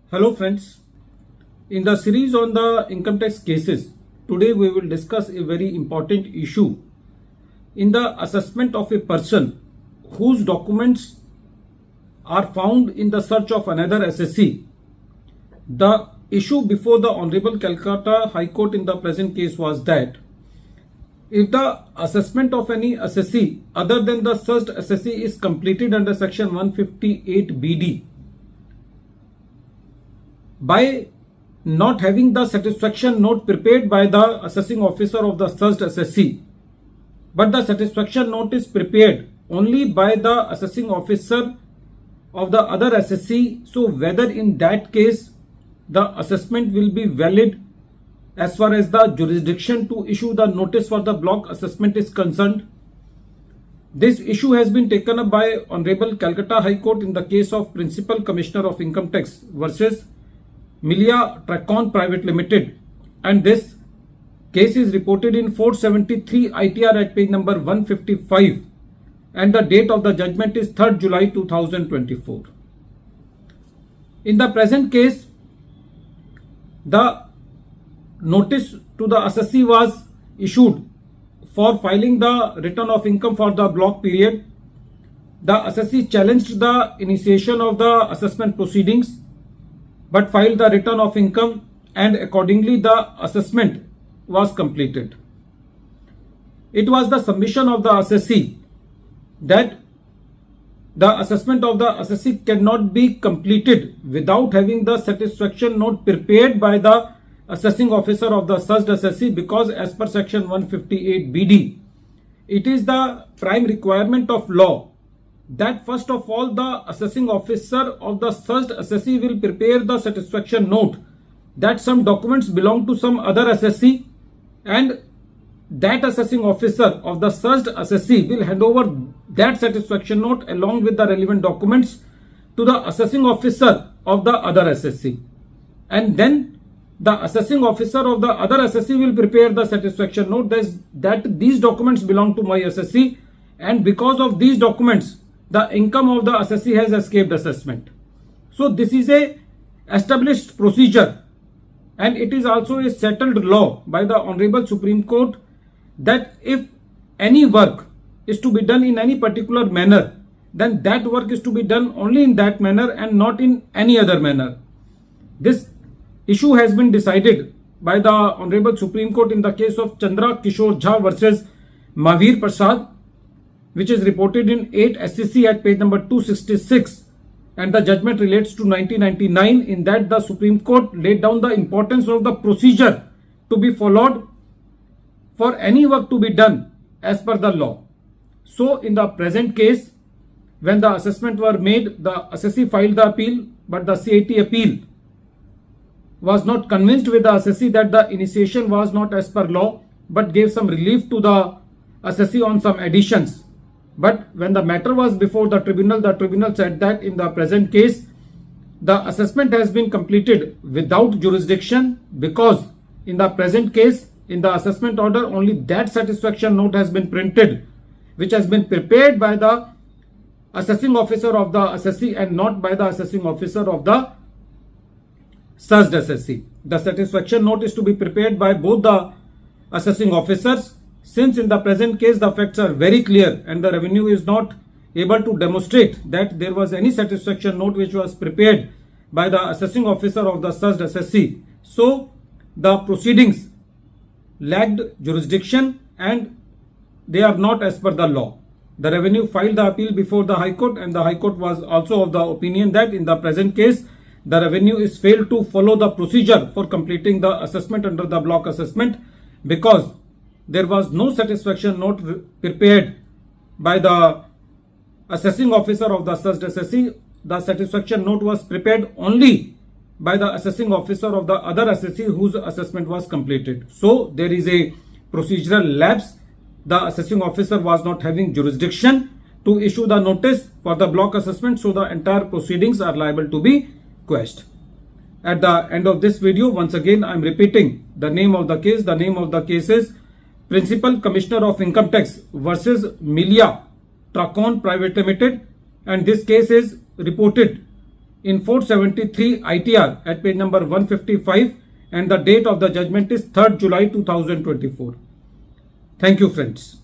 Hello friends, in the series on the income tax cases, today we will discuss a very important issue in the assessment of a person whose documents are found in the search of another assessee. The issue before the Honorable Calcutta High Court in the present case was that if the assessment of any assessee other than the searched assessee is completed under section 158 BD, by not having the satisfaction note prepared by the assessing officer of the searched assessee, but the satisfaction note is prepared only by the assessing officer of the other assessee, so whether in that case the assessment will be valid as far as the jurisdiction to issue the notice for the block assessment is concerned. This issue has been taken up by Honorable Calcutta High Court in the case of Principal Commissioner of Income Tax versus Milia Tracon Private Limited, and this case is reported in 473 ITR at page number 155, and the date of the judgment is 3rd July 2024. In the present case, the notice to the assessee was issued for filing the return of income for the block period. The assessee challenged the initiation of the assessment proceedings but filed the return of income, and accordingly the assessment was completed. It was the submission of the assessee that the assessment of the assessee cannot be completed without having the satisfaction note prepared by the assessing officer of the searched assessee, because as per section 158 BD, it is the prime requirement of law that first of all the assessing officer of the searched assessee will prepare the satisfaction note that some documents belong to some other assessee, and that assessing officer of the searched assessee will hand over that satisfaction note along with the relevant documents to the assessing officer of the other assessee, and then the assessing officer of the other assessee will prepare the satisfaction note that these documents belong to my assessee, and because of these documents the income of the assessee has escaped assessment. So this is a established procedure, and it is also a settled law by the Honorable Supreme Court that if any work is to be done in any particular manner, then that work is to be done only in that manner and not in any other manner. This issue has been decided by the Honorable Supreme Court in the case of Chandra Kishore Jha versus Mahavir Prasad, which is reported in 8 SCC at page number 266, and the judgment relates to 1999. In that, the Supreme Court laid down the importance of the procedure to be followed for any work to be done as per the law. So in the present case, when the assessment were made, the assessee filed the appeal, but the CIT appeal was not convinced with the assessee that the initiation was not as per law, but gave some relief to the assessee on some additions. But when the matter was before the tribunal said that in the present case, the assessment has been completed without jurisdiction, because in the present case, in the assessment order, only that satisfaction note has been printed, which has been prepared by the assessing officer of the assessee and not by the assessing officer of the searched assessee. The satisfaction note is to be prepared by both the assessing officers. Since in the present case the facts are very clear and the revenue is not able to demonstrate that there was any satisfaction note which was prepared by the assessing officer of the searched assessee, so the proceedings lacked jurisdiction and they are not as per the law. The revenue filed the appeal before the High Court, and the High Court was also of the opinion that in the present case the revenue is failed to follow the procedure for completing the assessment under the block assessment, because there was no satisfaction note prepared by the assessing officer of the searched assessee. The satisfaction note was prepared only by the assessing officer of the other assessee whose assessment was completed. So there is a procedural lapse. The assessing officer was not having jurisdiction to issue the notice for the block assessment, so the entire proceedings are liable to be quashed. At the end of this video, once again I am repeating the name of the case. The name of the case is Principal Commissioner of Income Tax versus Milia Tracon Private Limited, and this case is reported in 473 ITR at page number 155, and the date of the judgment is 3rd July 2024. Thank you, friends.